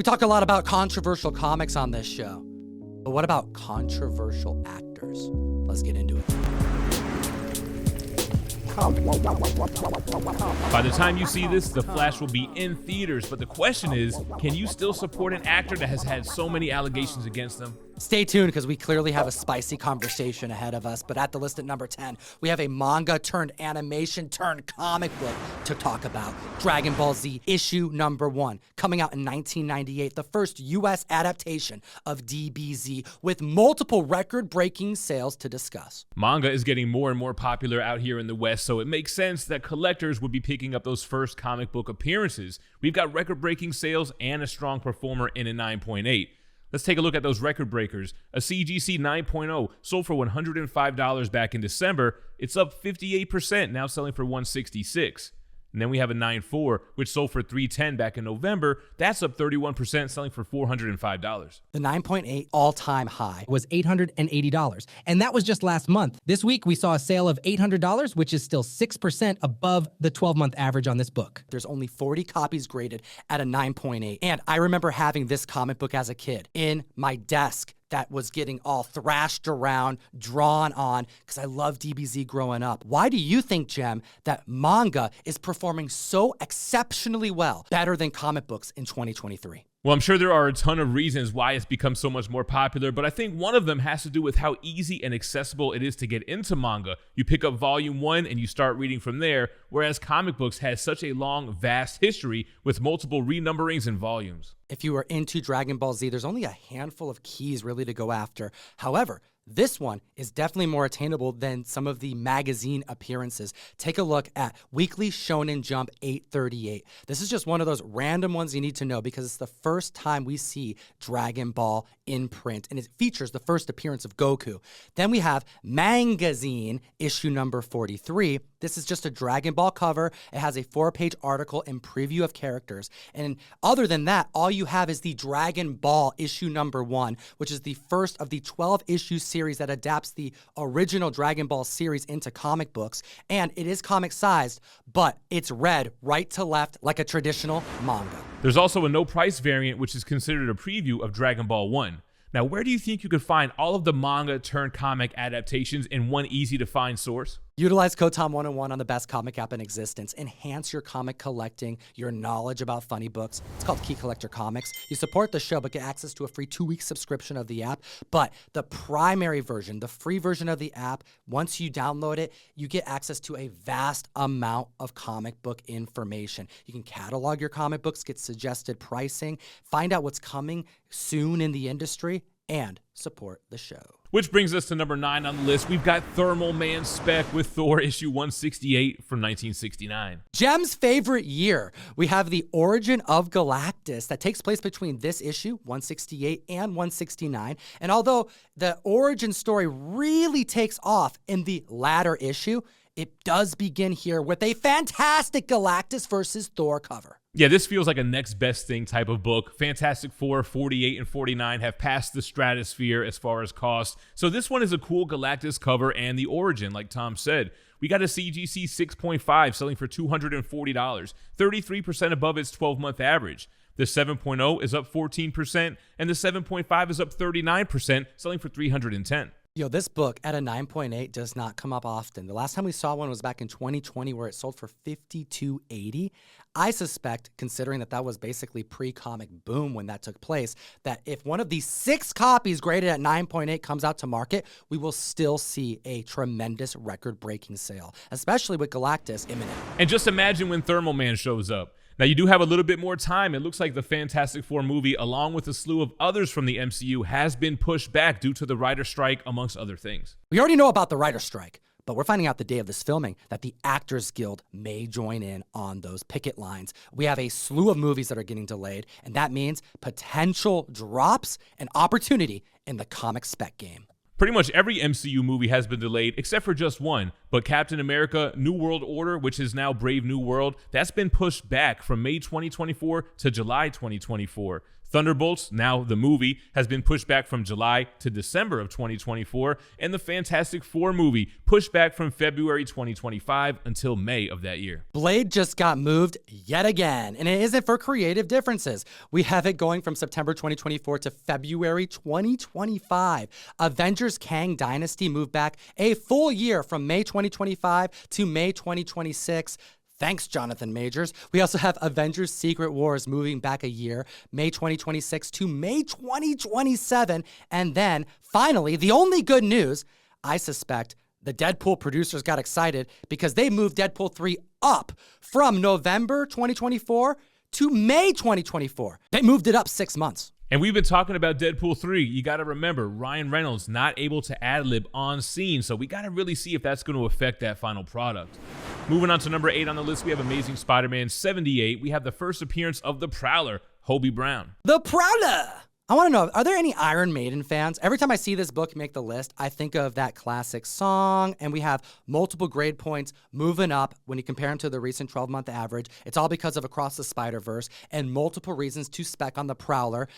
We talk a lot about controversial comics on this show, but what about controversial actors? Let's get into it. By the time you see this, The Flash will be in theaters, but the question is, can you still support an actor that has had so many allegations against them? Stay tuned because we clearly have a spicy conversation ahead of us, but at the list at number 10, we have a manga turned animation turned comic book to talk about. Dragonball Z issue number 1, coming out in 1998, the first US adaptation of DBZ with multiple record-breaking sales to discuss. Manga is getting more and more popular out here in the West, so it makes sense that collectors would be picking up those first comic book appearances. We've got record-breaking sales and a strong performer in a 9.8. Let's take a look at those record breakers. A CGC 9.0 sold for $105 back in December. It's up 58%, now selling for $166. And then we have a 9.4, which sold for $310 back in November. That's up 31%, selling for $405. The 9.8 all-time high was $880, and that was just last month. This week, we saw a sale of $800, which is still 6% above the 12-month average on this book. There's only 40 copies graded at a 9.8. And I remember having this comic book as a kid in my desk that was getting all thrashed around, drawn on, because I loved DBZ growing up. Why do you think, Jem, that manga is performing so exceptionally well, better than comic books in 2023? Well, I'm sure there are a ton of reasons why it's become so much more popular, but I think one of them has to do with how easy and accessible it is to get into manga. You pick up volume 1 and you start reading from there, whereas comic books has such a long, vast history with multiple renumberings and volumes. If you are into Dragon Ball Z, there's only a handful of keys really to go after. However, this one is definitely more attainable than some of the magazine appearances. Take a look at Weekly Shonen Jump 838. This is just one of those random ones you need to know because it's the first time we see Dragon Ball in print, and it features the first appearance of Goku. Then we have Mangazine issue number 43. This is just a Dragon Ball cover. It has a 4-page article and preview of characters. And other than that, all you have is the Dragon Ball issue number 1, which is the first of the 12-issue series that adapts the original Dragon Ball series into comic books. And it is comic-sized, but it's read right to left like a traditional manga. There's also a no-price variant, which is considered a preview of Dragon Ball 1. Now, where do you think you could find all of the manga turned comic adaptations in one easy-to-find source? Utilize Kotam 101 on the best comic app in existence. Enhance your comic collecting, your knowledge about funny books. It's called Key Collector Comics. You support the show, but get access to a free 2-week subscription of the app. But the primary version, the free version of the app, once you download it, you get access to a vast amount of comic book information. You can catalog your comic books, get suggested pricing, find out what's coming soon in the industry, and support the show. Which brings us to number 9 on the list. We've got Thermal Man Spec with Thor issue 168 from 1969. Jem's favorite year. We have the origin of Galactus that takes place between this issue, 168 and 169. And although the origin story really takes off in the latter issue, it does begin here with a fantastic Galactus versus Thor cover. Yeah, this feels like a next best thing type of book. Fantastic Four, 48 and 49 have passed the stratosphere as far as cost. So this one is a cool Galactus cover and the origin, like Tom said. We got a CGC 6.5 selling for $240, 33% above its 12-month average. The 7.0 is up 14%, and the 7.5 is up 39%, selling for $310. Yo, this book at a 9.8 does not come up often. The last time we saw one was back in 2020 where it sold for $52.80. I suspect, considering that was basically pre-comic boom when that took place, that if one of these 6 copies graded at 9.8 comes out to market, we will still see a tremendous record-breaking sale, especially with Galactus imminent. And just imagine when Thermal Man shows up. Now, you do have a little bit more time. It looks like the Fantastic Four movie, along with a slew of others from the MCU, has been pushed back due to the writer strike, amongst other things. We already know about the writer strike, but we're finding out the day of this filming that the Actors Guild may join in on those picket lines. We have a slew of movies that are getting delayed, and that means potential drops and opportunity in the comic spec game. Pretty much every MCU movie has been delayed except for just one, but Captain America New World Order, which is now Brave New World, that's been pushed back from May 2024 to July 2024. Thunderbolts, now the movie, has been pushed back from July to December of 2024, and the Fantastic Four movie pushed back from February 2025 until May of that year. Blade just got moved yet again, and it isn't for creative differences. We have it going from September 2024 to February 2025. Avengers Kang Dynasty moved back a full year from May 2025 to May 2026. Thanks, Jonathan Majors. We also have Avengers Secret Wars moving back a year, May 2026 to May 2027. And then, finally, the only good news, I suspect the Deadpool producers got excited because they moved Deadpool 3 up from November 2024 to May 2024. They moved it up 6 months. And we've been talking about Deadpool 3. You got to remember, Ryan Reynolds not able to ad-lib on scene, so we got to really see if that's going to affect that final product. Moving on to number 8 on the list, we have Amazing Spider-Man 78. We have the first appearance of the Prowler, Hobie Brown. The Prowler! I want to know, are there any Iron Maiden fans? Every time I see this book make the list, I think of that classic song, and we have multiple grade points moving up when you compare them to the recent 12-month average. It's all because of Across the Spider-Verse and multiple reasons to spec on the Prowler.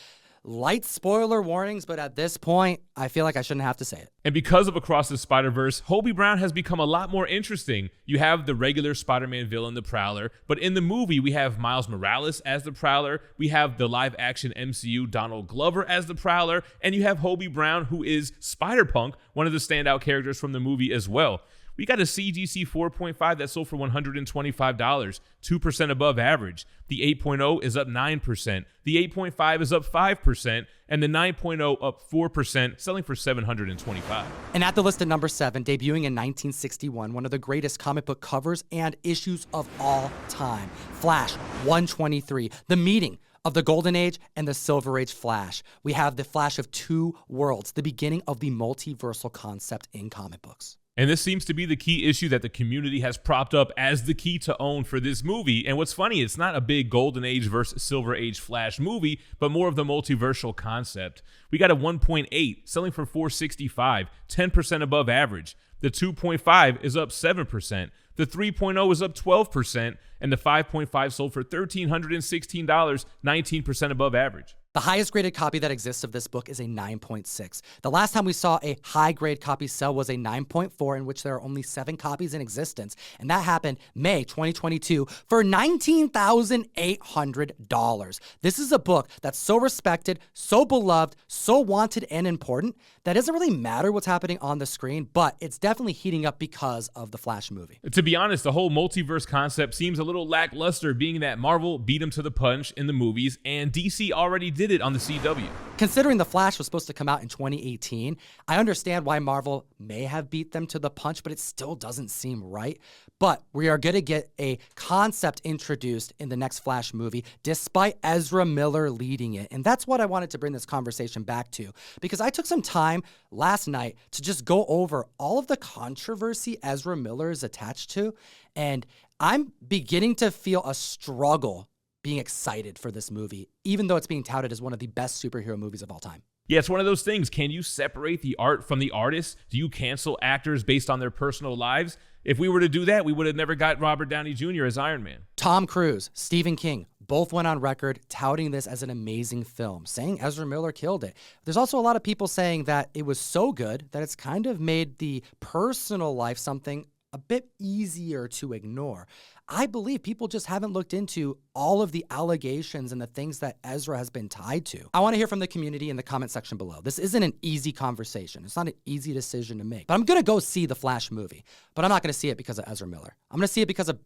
Light spoiler warnings, but at this point, I feel like I shouldn't have to say it. And because of Across the Spider-Verse, Hobie Brown has become a lot more interesting. You have the regular Spider-Man villain, the Prowler, but in the movie, we have Miles Morales as the Prowler, we have the live-action MCU Donald Glover as the Prowler, and you have Hobie Brown, who is Spider-Punk, one of the standout characters from the movie as well. We got a CGC 4.5 that sold for $125, 2% above average. The 8.0 is up 9%. The 8.5 is up 5%. And the 9.0 up 4%, selling for $725. And at the list at number 7, debuting in 1961, one of the greatest comic book covers and issues of all time. Flash 123, the meeting of the Golden Age and the Silver Age Flash. We have the Flash of two worlds, the beginning of the multiversal concept in comic books. And this seems to be the key issue that the community has propped up as the key to own for this movie. And what's funny, it's not a big Golden Age versus Silver Age Flash movie, but more of the multiversal concept. We got a 1.8 selling for $465, 10% above average. The 2.5 is up 7%. The 3.0 is up 12%. And the 5.5 sold for $1,316, 19% above average. The highest graded copy that exists of this book is a 9.6. The last time we saw a high grade copy sell was a 9.4, in which there are only 7 copies in existence. And that happened May 2022 for $19,800. This is a book that's so respected, so beloved, so wanted and important that it doesn't really matter what's happening on the screen, but it's definitely heating up because of the Flash movie. To be honest, the whole multiverse concept seems a little lackluster, being that Marvel beat him to the punch in the movies and DC already did it on the CW. Considering The Flash was supposed to come out in 2018, I understand why Marvel may have beat them to the punch, but it still doesn't seem right. But we are going to get a concept introduced in the next Flash movie, despite Ezra Miller leading it. And that's what I wanted to bring this conversation back to, because I took some time last night to just go over all of the controversy Ezra Miller is attached to, and I'm beginning to feel a struggle being excited for this movie, even though it's being touted as one of the best superhero movies of all time. Yeah, it's one of those things. Can you separate the art from the artist? Do you cancel actors based on their personal lives? If we were to do that, we would have never got Robert Downey Jr. as Iron Man. Tom Cruise, Stephen King, both went on record touting this as an amazing film, saying Ezra Miller killed it. There's also a lot of people saying that it was so good that it's kind of made the personal life something a bit easier to ignore. I believe people just haven't looked into all of the allegations and the things that Ezra has been tied to. I want to hear from the community in the comment section below. This isn't an easy conversation. It's not an easy decision to make. But I'm going to go see the Flash movie. But I'm not going to see it because of Ezra Miller. I'm going to see it because of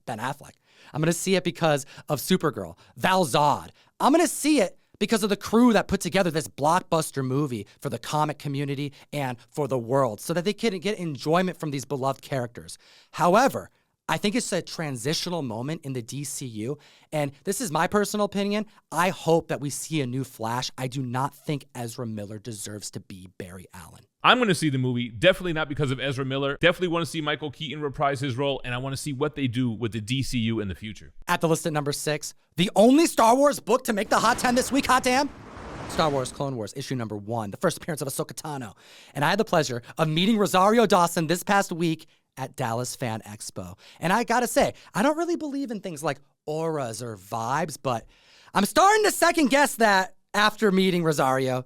Ben Affleck. I'm going to see it because of Supergirl, Val Zod. I'm going to see it because of the crew that put together this blockbuster movie for the comic community and for the world so that they can get enjoyment from these beloved characters. However, I think it's a transitional moment in the DCU, and this is my personal opinion. I hope that we see a new Flash. I do not think Ezra Miller deserves to be Barry Allen. I'm going to see the movie, definitely not because of Ezra Miller. Definitely want to see Michael Keaton reprise his role, and I want to see what they do with the DCU in the future. At the list at number 6, the only Star Wars book to make the Hot 10 this week, Hot Damn, Star Wars Clone Wars issue number 1, the first appearance of Ahsoka Tano. And I had the pleasure of meeting Rosario Dawson this past week at Dallas Fan Expo. And I gotta say, I don't really believe in things like auras or vibes, but I'm starting to second guess that after meeting Rosario.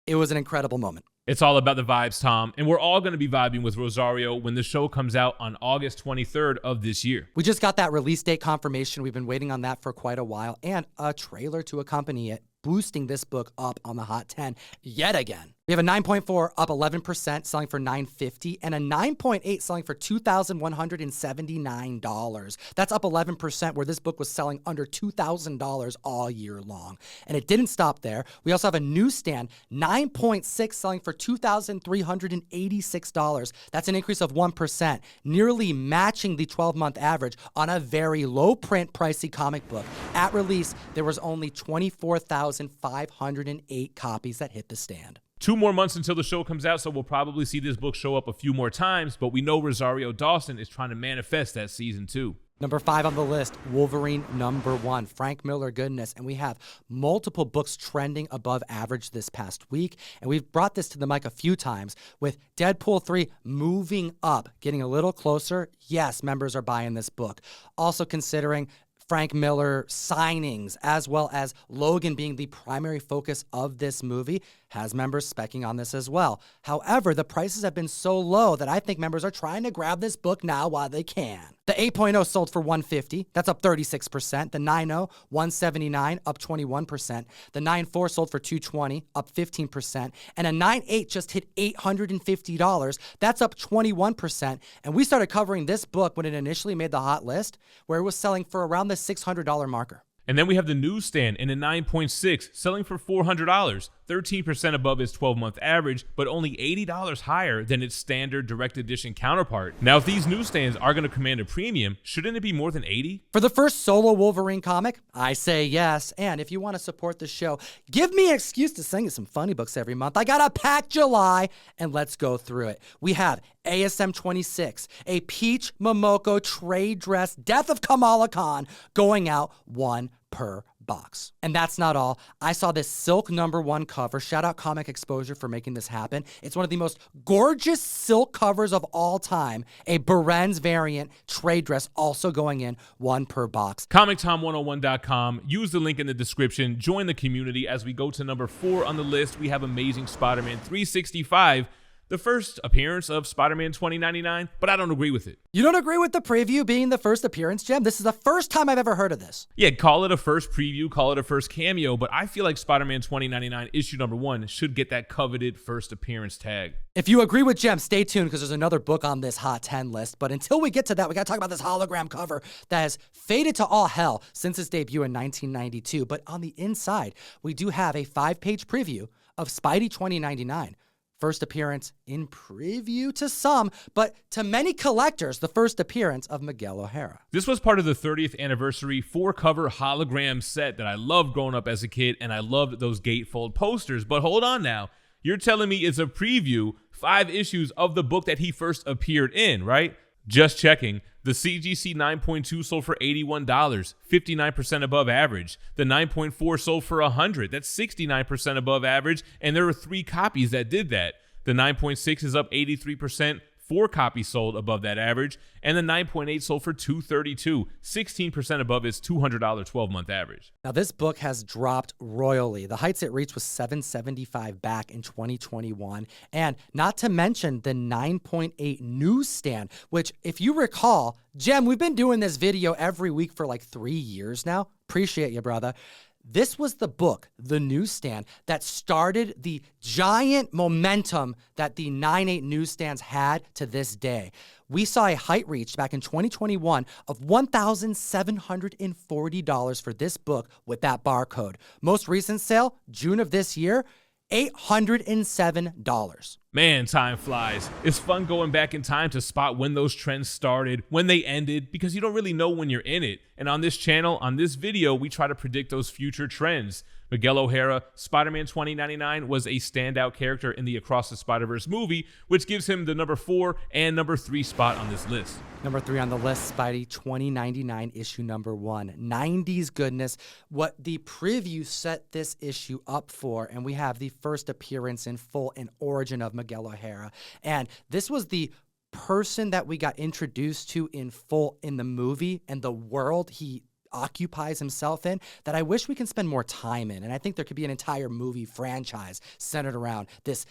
It was an incredible moment. It's all about the vibes, Tom, and we're all going to be vibing with Rosario when the show comes out on August 23rd of this year. We just got that release date confirmation. We've been waiting on that for quite a while, and a trailer to accompany it, boosting this book up on the Hot 10 yet again. We have a 9.4 up 11%, selling for $950, and a 9.8 selling for $2,179. That's up 11%, where this book was selling under $2,000 all year long. And it didn't stop there. We also have a newsstand 9.6 selling for $2,386. That's an increase of 1%, nearly matching the 12-month average on a very low print, pricey comic book. At release, there was only 24,508 copies that hit the stand. 2 more months until the show comes out, so we'll probably see this book show up a few more times, but we know Rosario Dawson is trying to manifest that season 2. Number 5 on the list, Wolverine number 1, Frank Miller goodness. And we have multiple books trending above average this past week. And we've brought this to the mic a few times with Deadpool 3 moving up, getting a little closer. Yes, members are buying this book. Also considering Frank Miller signings, as well as Logan being the primary focus of this movie, has members specking on this as well. However, the prices have been so low that I think members are trying to grab this book now while they can. The 8.0 sold for $150, that's up 36%. The 9.0, $179, up 21%. The 9.4 sold for $220, up 15%. And a 9.8 just hit $850, that's up 21%. And we started covering this book when it initially made the hot list, where it was selling for around the $600 marker. And then we have the newsstand in a 9.6, selling for $400, 13% above its 12-month average, but only $80 higher than its standard direct edition counterpart. Now, if these newsstands are going to command a premium, shouldn't it be more than $80? For the first solo Wolverine comic, I say yes. And if you want to support the show, give me an excuse to sing you some funny books every month. I got a packed July, and let's go through it. We have ASM 26, a Peach Momoko trade dress, Death of Kamala Khan, going out 1 per box. And that's not all. I saw this silk number 1 cover. Shout out Comic Exposure for making this happen. It's one of the most gorgeous silk covers of all time. A Beren's variant trade dress also going in 1 per box. ComicTom101.com. Use the link in the description. Join the community. As we go to number 4 on the list, we have Amazing Spider-Man 365. The first appearance of Spider-Man 2099, but I don't agree with it. You don't agree with the preview being the first appearance, Jem? This is the first time I've ever heard of this. Yeah, call it a first preview, call it a first cameo, but I feel like Spider-Man 2099 issue number 1 should get that coveted first appearance tag. If you agree with Jem, stay tuned because there's another book on this Hot 10 list. But until we get to that, we got to talk about this hologram cover that has faded to all hell since its debut in 1992. But on the inside, we do have a 5-page preview of Spidey 2099. First appearance in preview to some, but to many collectors, the first appearance of Miguel OHara. This was part of the 30th anniversary 4-cover hologram set that I loved growing up as a kid, and I loved those gatefold posters. But hold on now. You're telling me it's a preview, 5 issues of the book that he first appeared in, right? Just checking. The CGC 9.2 sold for $81, 59% above average. The 9.4 sold for $100, that's 69% above average, and there were 3 copies that did that. The 9.6 is up 83%, 4 copies sold above that average, and the 9.8 sold for $232, 16% above its $200 12-month average. Now, this book has dropped royally. The heights it reached was $775 back in 2021, and not to mention the 9.8 newsstand, which, if you recall, Jem, we've been doing this video every week for like 3 years now. Appreciate you, brother. This was the book, The Newsstand, that started the giant momentum that the 9.8 newsstands had to this day. We saw a height reached back in 2021 of $1,740 for this book with that barcode. Most recent sale, June of this year, $807. Man, time flies. It's fun going back in time to spot when those trends started, when they ended, because you don't really know when you're in it. And on this channel, on this video, we try to predict those future trends. Miguel OHara, Spider-Man 2099 was a standout character in the Across the Spider-Verse movie, which gives him the number 4 and number 3 spot on this list. Number 3 on the list, Spidey 2099 issue number 1. 90s goodness. What the preview set this issue up for, and we have the first appearance in full and origin of Miguel OHara. And this was the person that we got introduced to in full in the movie and the world he occupies himself in that I wish we can spend more time in. And I think there could be an entire movie franchise centered around this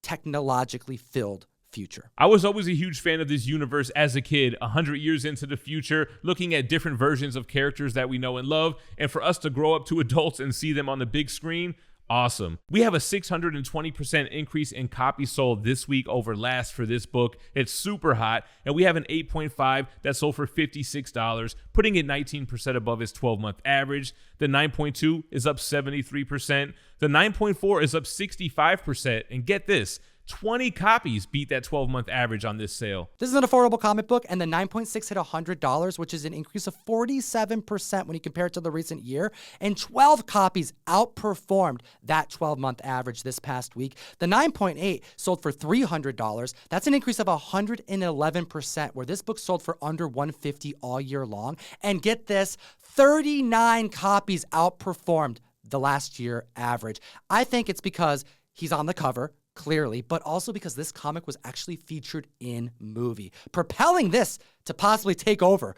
technologically filled future. I was always a huge fan of this universe as a kid, 100 years into the future, looking at different versions of characters that we know and love, and for us to grow up to adults and see them on the big screen, awesome. We have a 620% increase in copies sold this week over last for this book. It's super hot, and we have an 8.5 that sold for $56, putting it 19% above its 12-month average. The 9.2 is up 73%. The 9.4 is up 65%, and get this, 20 copies beat that 12-month average on this sale. This is an affordable comic book, and the 9.6 hit $100, which is an increase of 47% when you compare it to the recent year, and 12 copies outperformed that 12-month average this past week. The 9.8 sold for $300. That's an increase of 111%, where this book sold for under $150 all year long. And get this, 39 copies outperformed the last year average. I think it's because he's on the cover, clearly, but also because this comic was actually featured in movie, propelling this to possibly take over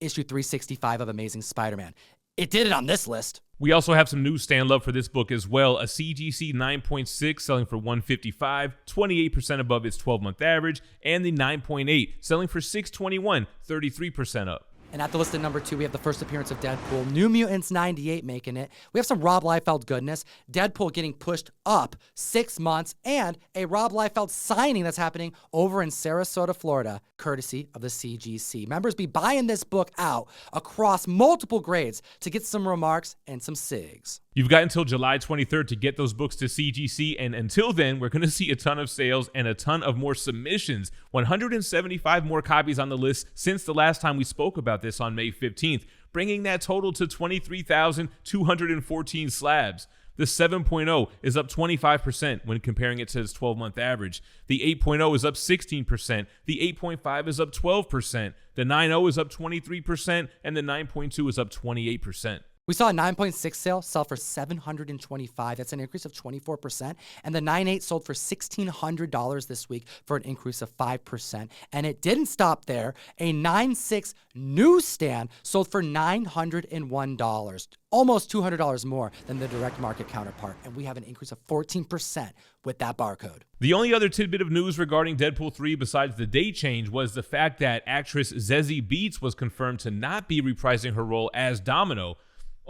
issue 365 of Amazing Spider-Man. It did it on this list. We also have some newsstand love for this book as well. A CGC 9.6 selling for $155, 28% above its 12-month average, and the 9.8 selling for $621, 33% up. And at the list at number 2, we have the first appearance of Deadpool. New Mutants 98 making it. We have some Rob Liefeld goodness. Deadpool getting pushed up 6 months, and a Rob Liefeld signing that's happening over in Sarasota, Florida, courtesy of the CGC. Members be buying this book out across multiple grades to get some remarks and some SIGs. You've got until July 23rd to get those books to CGC, and until then, we're going to see a ton of sales and a ton of more submissions. 175 more copies on the list since the last time we spoke about this on May 15th, bringing that total to 23,214 slabs. The 7.0 is up 25% when comparing it to its 12-month average. The 8.0 is up 16%. The 8.5 is up 12%. The 9.0 is up 23%, and the 9.2 is up 28%. We saw a 9.6 sell for $725. That's an increase of 24%. And the 9.8 sold for $1,600 this week for an increase of 5%. And it didn't stop there. A 9.6 newsstand sold for $901, almost $200 more than the direct market counterpart. And we have an increase of 14% with that barcode. The only other tidbit of news regarding Deadpool 3 besides the date change was the fact that actress Zazie Beetz was confirmed to not be reprising her role as Domino.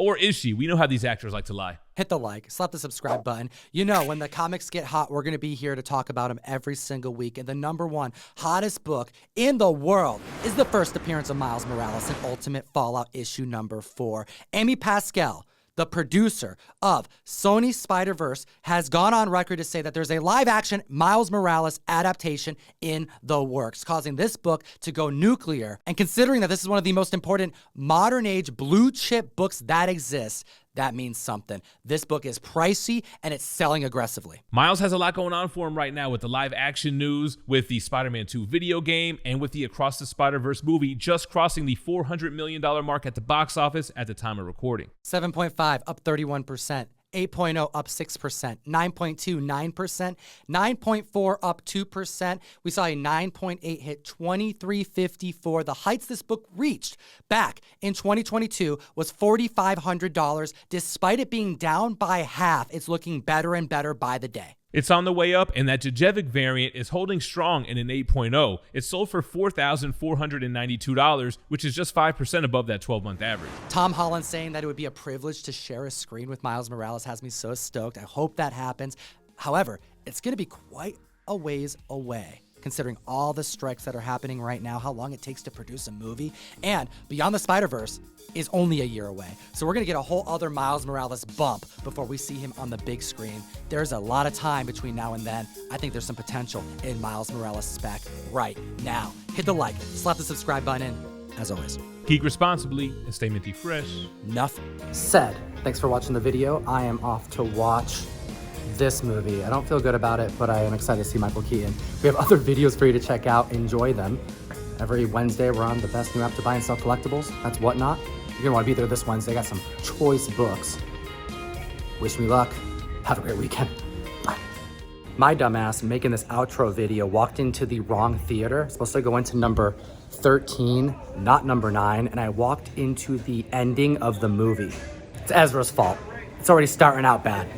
Or is she? We know how these actors like to lie. Hit the like, slap the subscribe button. You know, when the comics get hot, we're going to be here to talk about them every single week. And the number 1 hottest book in the world is the first appearance of Miles Morales in Ultimate Fallout issue number 4. Amy Pascal, the producer of Sony's Spider-Verse, has gone on record to say that there's a live-action Miles Morales adaptation in the works, causing this book to go nuclear. And considering that this is one of the most important modern-age blue-chip books that exists, that means something. This book is pricey, and it's selling aggressively. Miles has a lot going on for him right now with the live action news, with the Spider-Man 2 video game, and with the Across the Spider-Verse movie just crossing the $400 million mark at the box office at the time of recording. 7.5 up 31%. 8.0 up 6%, 9.2 9%, 9.4 up 2%. We saw a 9.8 hit 2354. The heights this book reached back in 2022 was $4,500. Despite it being down by half, it's looking better and better by the day. It's on the way up, and that Djurjevic variant is holding strong in an 8.0. It sold for $4,492, which is just 5% above that 12-month average. Tom Holland saying that it would be a privilege to share a screen with Miles Morales has me so stoked. I hope that happens. However, it's going to be quite a ways away, considering all the strikes that are happening right now, how long it takes to produce a movie, and Beyond the Spider-Verse is only a year away. So we're going to get a whole other Miles Morales bump before we see him on the big screen. There's a lot of time between now and then. I think there's some potential in Miles Morales spec right now. Hit the like, slap the subscribe button, as always. Geek responsibly and stay minty fresh. Enough said. Thanks for watching the video. I am off to watch this movie. I don't feel good about it, but I am excited to see Michael Keaton. We have other videos for you to check out. Enjoy them. Every Wednesday, we're on the best new app to buy and sell collectibles. That's Whatnot. You're gonna want to be there this Wednesday. Got some choice books. Wish me luck. Have a great weekend. Bye. My dumbass making this outro video walked into the wrong theater. Supposed to go into number 13, not number 9, and I walked into the ending of the movie. It's Ezra's fault. It's already starting out bad.